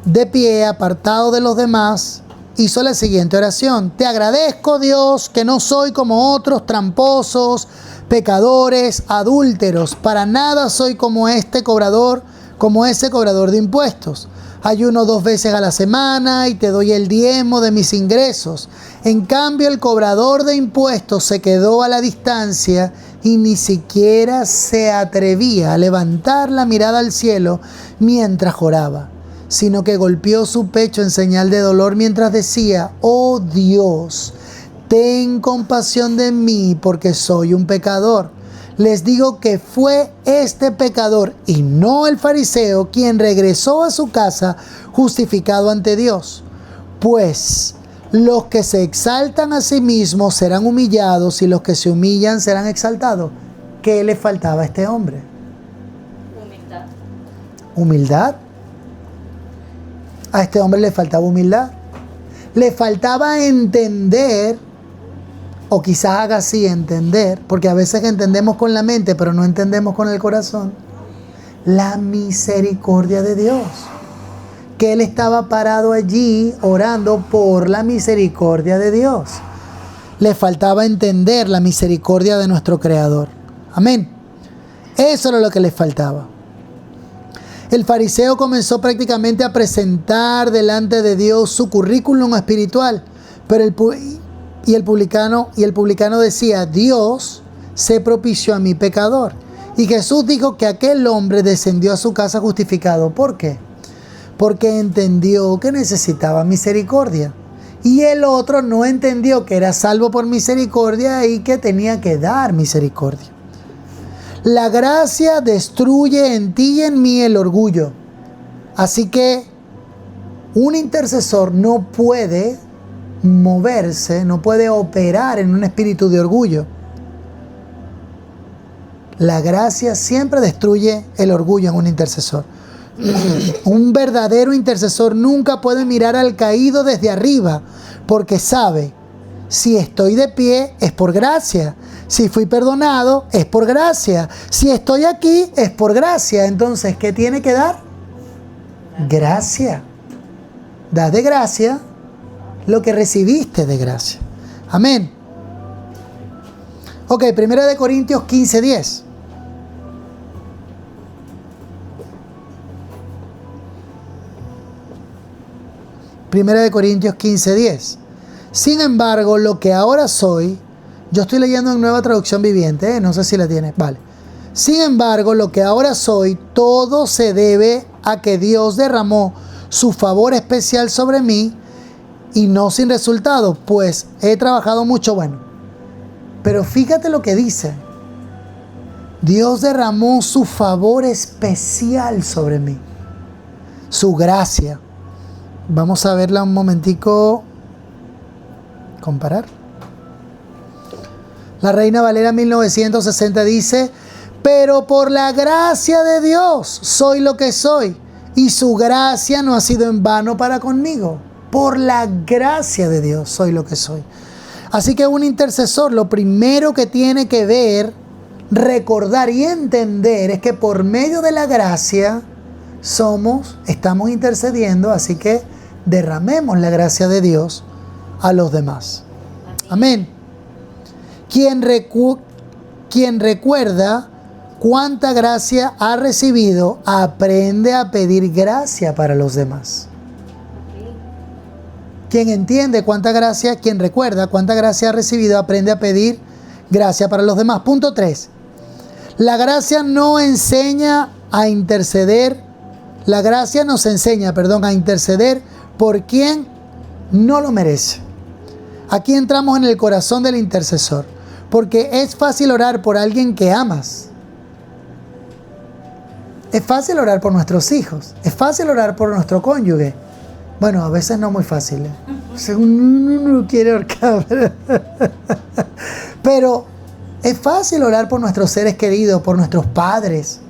de pie, apartado de los demás, hizo la siguiente oración: Te agradezco, Dios, que no soy como otros tramposos, pecadores, adúlteros. Para nada soy como ese cobrador de impuestos. ayuno 2 veces a la semana y te doy el diezmo de mis ingresos. En cambio, el cobrador de impuestos se quedó a la distancia y ni siquiera se atrevía a levantar la mirada al cielo mientras oraba, sino que golpeó su pecho en señal de dolor mientras decía: oh Dios, ten compasión de mí porque soy un pecador. Les digo que fue este pecador y no el fariseo quien regresó a su casa justificado ante Dios. Pues los que se exaltan a sí mismos serán humillados y los que se humillan serán exaltados. ¿Qué le faltaba a este hombre? Humildad. ¿Humildad? A este hombre le faltaba humildad. Le faltaba entender, o quizás haga así, entender, porque a veces entendemos con la mente, pero no entendemos con el corazón, la misericordia de Dios. Que él estaba parado allí orando por la misericordia de Dios. Le faltaba entender la misericordia de nuestro Creador. Amén. Eso era lo que le faltaba. El fariseo comenzó prácticamente a presentar delante de Dios su currículum espiritual, pero el publicano decía: Dios se propició a mi pecador. Y Jesús dijo que aquel hombre descendió a su casa justificado. ¿Por qué? Porque entendió que necesitaba misericordia. Y el otro no entendió que era salvo por misericordia y que tenía que dar misericordia. La gracia destruye en ti y en mí el orgullo. Así que un intercesor no puede moverse, no puede operar en un espíritu de orgullo. La gracia siempre destruye el orgullo en un intercesor. Un verdadero intercesor nunca puede mirar al caído desde arriba, porque sabe: si estoy de pie es por gracia, si fui perdonado es por gracia, si estoy aquí es por gracia. Entonces, ¿qué tiene que dar? Gracia. Da de gracia lo que recibiste de gracia. Amén. Ok, 1 Corintios 15:10. Primera de Corintios 15:10. Sin embargo, lo que ahora soy, yo estoy leyendo en Nueva Traducción Viviente, no sé si la tienes, vale. Sin embargo, lo que ahora soy, todo se debe a que Dios derramó su favor especial sobre mí, y no sin resultado, pues he trabajado mucho. Bueno, pero fíjate lo que dice: Dios derramó su favor especial sobre mí, su gracia. Vamos a verla un momentico. Comparar. La Reina Valera 1960 dice: pero por la gracia de Dios soy lo que soy, y su gracia no ha sido en vano para conmigo. Por la gracia de Dios soy lo que soy. Así que un intercesor lo primero que tiene que ver, recordar y entender es que por medio de la gracia estamos intercediendo, así que derramemos la gracia de Dios a los demás. Amén. Quien recuerda cuánta gracia ha recibido, aprende a pedir gracia para los demás. Quien entiende cuánta gracia, quien recuerda cuánta gracia ha recibido, aprende a pedir gracia para los demás. Punto 3. La gracia no enseña a interceder. La gracia nos enseña, a interceder por quien no lo merece. Aquí entramos en el corazón del intercesor, porque es fácil orar por alguien que amas. Es fácil orar por nuestros hijos, es fácil orar por nuestro cónyuge. Bueno, a veces no muy fácil, según uno quiere ahorcar. Pero es fácil orar por nuestros seres queridos, por nuestros padres.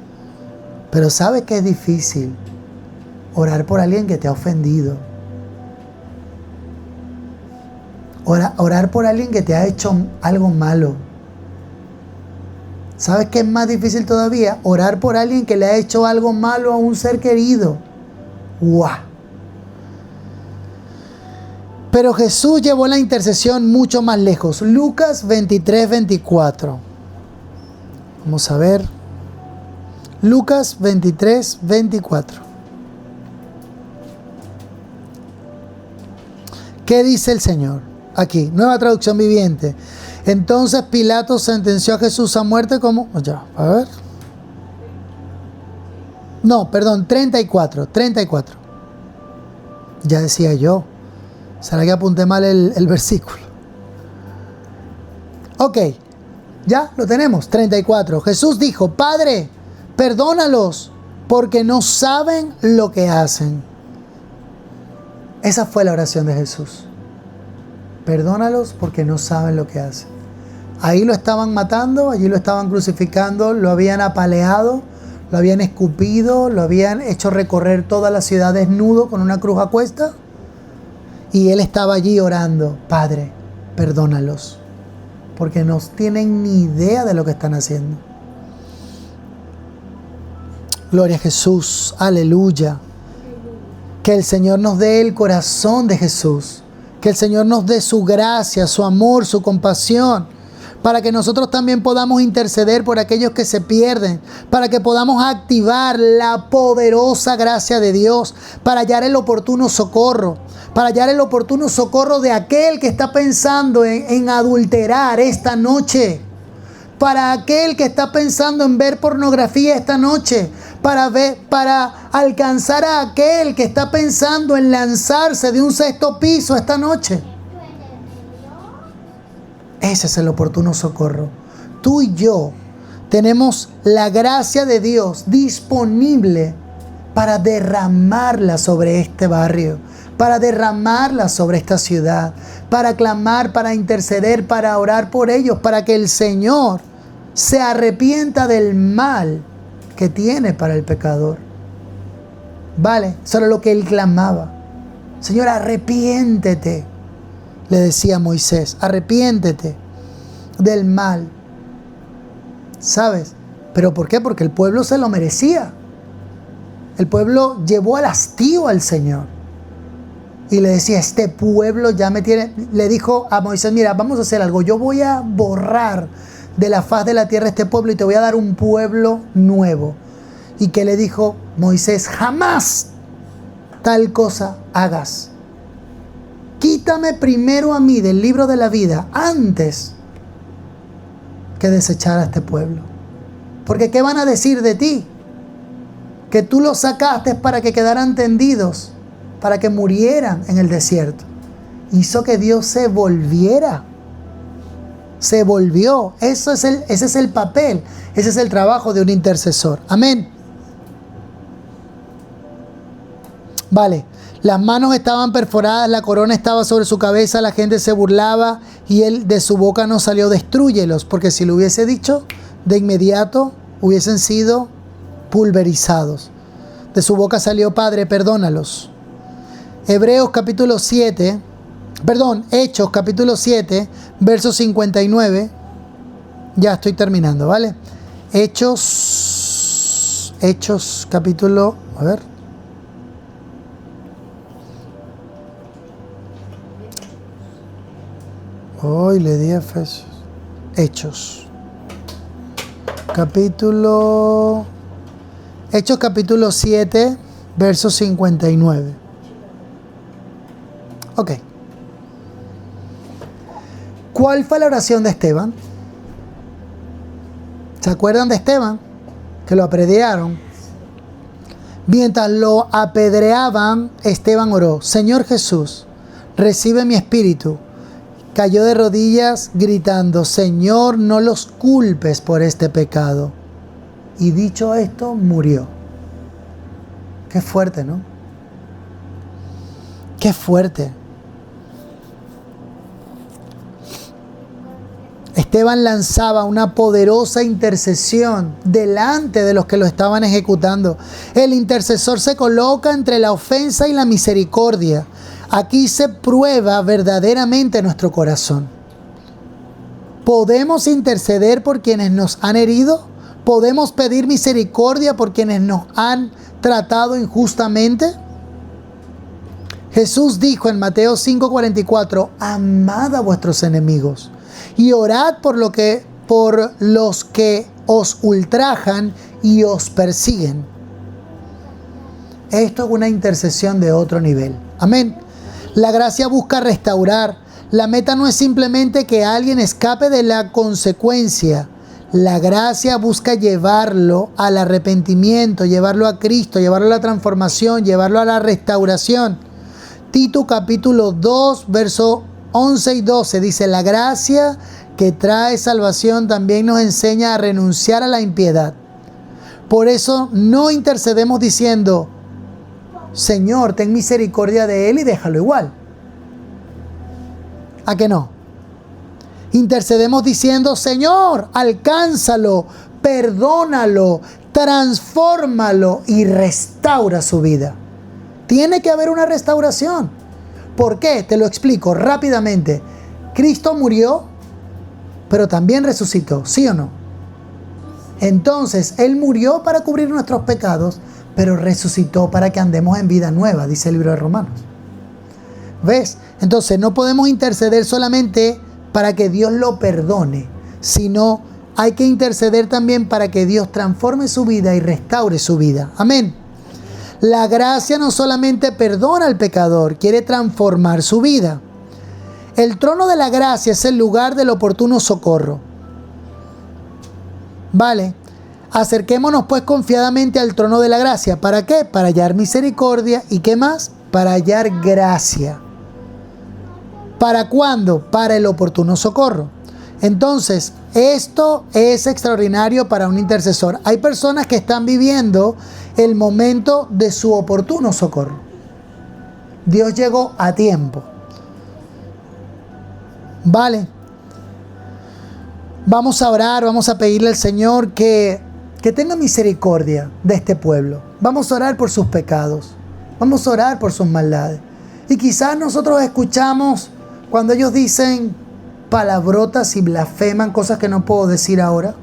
Pero ¿sabes qué es difícil? Orar por alguien que te ha ofendido. Orar por alguien que te ha hecho algo malo. ¿Sabes qué es más difícil todavía? Orar por alguien que le ha hecho algo malo a un ser querido. ¡Guau! Pero Jesús llevó la intercesión mucho más lejos. Lucas 23:24. Vamos a ver. Lucas 23:24. ¿Qué dice el Señor? Aquí, Nueva Traducción Viviente. Entonces Pilato sentenció a Jesús a muerte como... Ya, a ver. No, perdón, 34. Ya decía yo. ¿Será que apunté mal el versículo? Ok, ya lo tenemos, 34. Jesús dijo, Padre, perdónalos, porque no saben lo que hacen. Esa fue la oración de Jesús. Perdónalos porque no saben lo que hacen. Ahí lo estaban matando, allí lo estaban crucificando, lo habían apaleado, lo habían escupido, lo habían hecho recorrer toda la ciudad desnudo con una cruz a cuesta. Y él estaba allí orando, Padre, perdónalos, porque no tienen ni idea de lo que están haciendo. Gloria a Jesús, aleluya. Que el Señor nos dé el corazón de Jesús. Que el Señor nos dé su gracia, su amor, su compasión, para que nosotros también podamos interceder por aquellos que se pierden, para que podamos activar la poderosa gracia de Dios, para hallar el oportuno socorro, de aquel que está pensando en adulterar esta noche, para aquel que está pensando en ver pornografía esta noche, para alcanzar a aquel que está pensando en lanzarse de un sexto piso esta noche. Ese es el oportuno socorro. Tú y yo tenemos la gracia de Dios disponible para derramarla sobre este barrio, para derramarla sobre esta ciudad, para clamar, para interceder, para orar por ellos, para que el Señor se arrepienta del mal que tiene para el pecador. Vale, eso era lo que él clamaba. Señor, arrepiéntete, le decía Moisés, arrepiéntete del mal. ¿Sabes? ¿Pero por qué? Porque el pueblo se lo merecía. El pueblo llevó al hastío al Señor. Y le decía, este pueblo ya me tiene... Le dijo a Moisés, mira, vamos a hacer algo. Yo voy a borrar de la faz de la tierra este pueblo y te voy a dar un pueblo nuevo. ¿Y qué le dijo Moisés? Jamás tal cosa hagas. Quítame primero a mí del libro de la vida antes que desechar a este pueblo. Porque ¿qué van a decir de ti? Que tú los sacaste para que quedaran tendidos, para que murieran en el desierto. Hizo que Dios se volviera. Se volvió. Ese es el papel. Ese es el trabajo de un intercesor. Amén. Vale. Las manos estaban perforadas, la corona estaba sobre su cabeza, la gente se burlaba y él de su boca no salió destrúyelos, porque si lo hubiese dicho, de inmediato hubiesen sido pulverizados. De su boca salió, Padre, perdónalos. Hechos capítulo 7, verso 59. Ya estoy terminando, ¿vale? Hechos capítulo, a ver. Hoy le di a Efesios. Hechos capítulo 7, verso 59. Ok. ¿Cuál fue la oración de Esteban? ¿Se acuerdan de Esteban? Que lo apedrearon. Mientras lo apedreaban, Esteban oró, Señor Jesús, recibe mi espíritu. Cayó de rodillas gritando, Señor, no los culpes por este pecado. Y dicho esto, murió. Qué fuerte, ¿no? Qué fuerte. Esteban lanzaba una poderosa intercesión delante de los que lo estaban ejecutando. El intercesor se coloca entre la ofensa y la misericordia. Aquí se prueba verdaderamente nuestro corazón. ¿Podemos interceder por quienes nos han herido? ¿Podemos pedir misericordia por quienes nos han tratado injustamente? Jesús dijo en Mateo 5:44, amad a vuestros enemigos y orad por los que os ultrajan y os persiguen. Esto es una intercesión de otro nivel. Amén. La gracia busca restaurar. La meta no es simplemente que alguien escape de la consecuencia. La gracia busca llevarlo al arrepentimiento, llevarlo a Cristo, llevarlo a la transformación, llevarlo a la restauración. Tito capítulo 2, versos 11 y 12 dice: la gracia que trae salvación también nos enseña a renunciar a la impiedad. Por eso no intercedemos diciendo: Señor, ten misericordia de él y déjalo igual. ¿A que no? Intercedemos diciendo: Señor, alcánzalo, perdónalo, transfórmalo y restaura su vida. Tiene que haber una restauración. ¿Por qué? Te lo explico rápidamente. Cristo murió, pero también resucitó, ¿sí o no? Entonces, Él murió para cubrir nuestros pecados, pero resucitó para que andemos en vida nueva, dice el libro de Romanos. ¿Ves? Entonces, no podemos interceder solamente para que Dios lo perdone, sino hay que interceder también para que Dios transforme su vida y restaure su vida. Amén. La gracia no solamente perdona al pecador, quiere transformar su vida. El trono de la gracia es el lugar del oportuno socorro. Vale, acerquémonos pues confiadamente al trono de la gracia. ¿Para qué? Para hallar misericordia. ¿Y qué más? Para hallar gracia. ¿Para cuándo? Para el oportuno socorro. Entonces, esto es extraordinario para un intercesor. Hay personas que están viviendo el momento de su oportuno socorro. Dios llegó a tiempo. Vale. Vamos a orar, vamos a pedirle al Señor que tenga misericordia de este pueblo. Vamos a orar por sus pecados. Vamos a orar por sus maldades. Y quizás nosotros escuchamos cuando ellos dicen palabrotas y blasfeman cosas que no puedo decir ahora.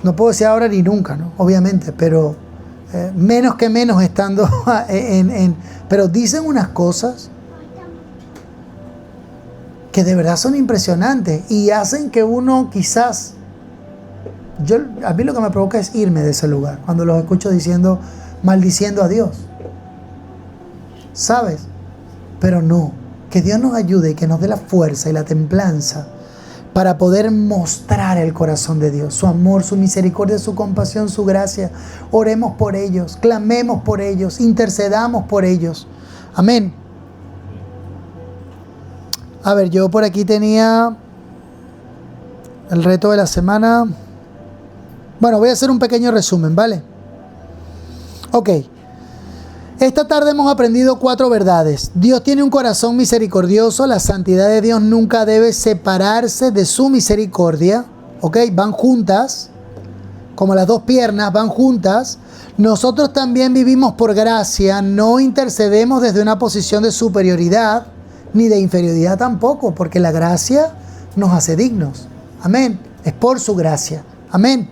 No puedo decir ahora ni nunca, ¿no? Obviamente, pero menos que menos estando pero dicen unas cosas que de verdad son impresionantes y hacen que uno quizás... a mí lo que me provoca es irme de ese lugar cuando los escucho maldiciendo a Dios. ¿Sabes? Pero no, que Dios nos ayude y que nos dé la fuerza y la templanza para poder mostrar el corazón de Dios, su amor, su misericordia, su compasión, su gracia. Oremos por ellos, clamemos por ellos, intercedamos por ellos. Amén. A ver, yo por aquí tenía el reto de la semana. Bueno, voy a hacer un pequeño resumen, ¿vale? Ok. Esta tarde hemos aprendido 4 verdades. Dios tiene un corazón misericordioso. La santidad de Dios nunca debe separarse de su misericordia. ¿Ok? Van juntas. Como las 2 piernas, van juntas. Nosotros también vivimos por gracia. No intercedemos desde una posición de superioridad. Ni de inferioridad tampoco, porque la gracia nos hace dignos. Amén. Es por su gracia. Amén.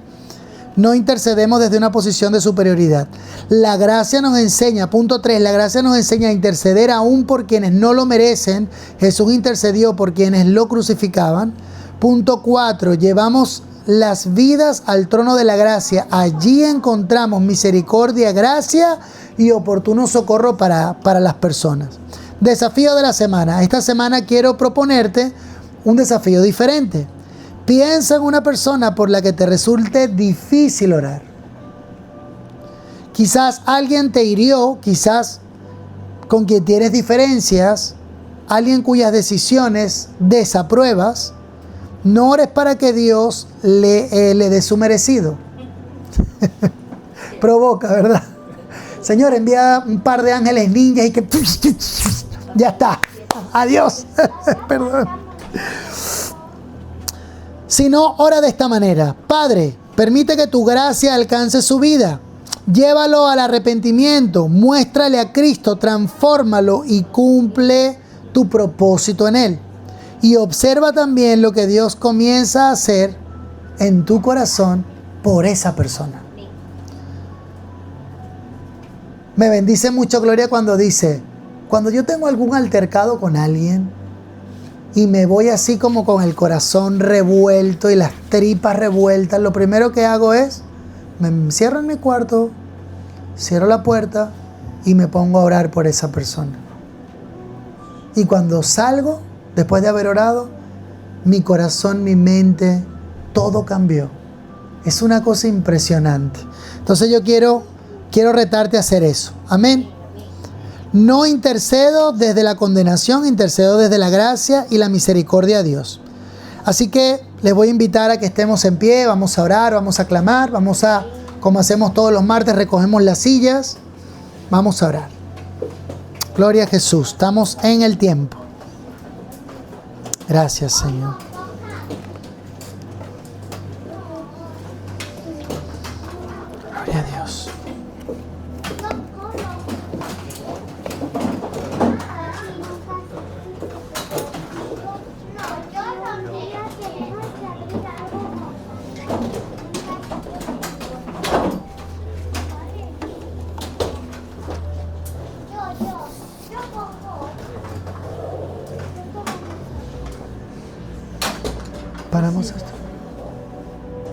No intercedemos desde una posición de superioridad. La gracia nos enseña, punto 3, la gracia nos enseña a interceder aún por quienes no lo merecen. Jesús intercedió por quienes lo crucificaban. Punto 4, llevamos las vidas al trono de la gracia. Allí encontramos misericordia, gracia y oportuno socorro para las personas. Desafío de la semana. Esta semana quiero proponerte un desafío diferente. Piensa en una persona por la que te resulte difícil orar. Quizás alguien te hirió, quizás con quien tienes diferencias, alguien cuyas decisiones desapruebas. No ores para que Dios le dé su merecido. Provoca, ¿verdad? Señor, envía un par de ángeles ninjas y que... ya está. Adiós. Perdón. Si no, ora de esta manera. Padre, permite que tu gracia alcance su vida. Llévalo al arrepentimiento. Muéstrale a Cristo. Transfórmalo y cumple tu propósito en él. Y observa también lo que Dios comienza a hacer en tu corazón por esa persona. Me bendice mucho Gloria cuando dice: cuando yo tengo algún altercado con alguien y me voy así como con el corazón revuelto y las tripas revueltas, lo primero que hago es, me encierro en mi cuarto, cierro la puerta y me pongo a orar por esa persona. Y cuando salgo, después de haber orado, mi corazón, mi mente, todo cambió. Es una cosa impresionante. Entonces yo quiero retarte a hacer eso. Amén. No intercedo desde la condenación, intercedo desde la gracia y la misericordia de Dios. Así que les voy a invitar a que estemos en pie, vamos a orar, vamos a clamar, vamos a, como hacemos todos los martes, recogemos las sillas, vamos a orar. Gloria a Jesús, estamos en el tiempo. Gracias, Señor. Gloria a Dios. Paramos hasta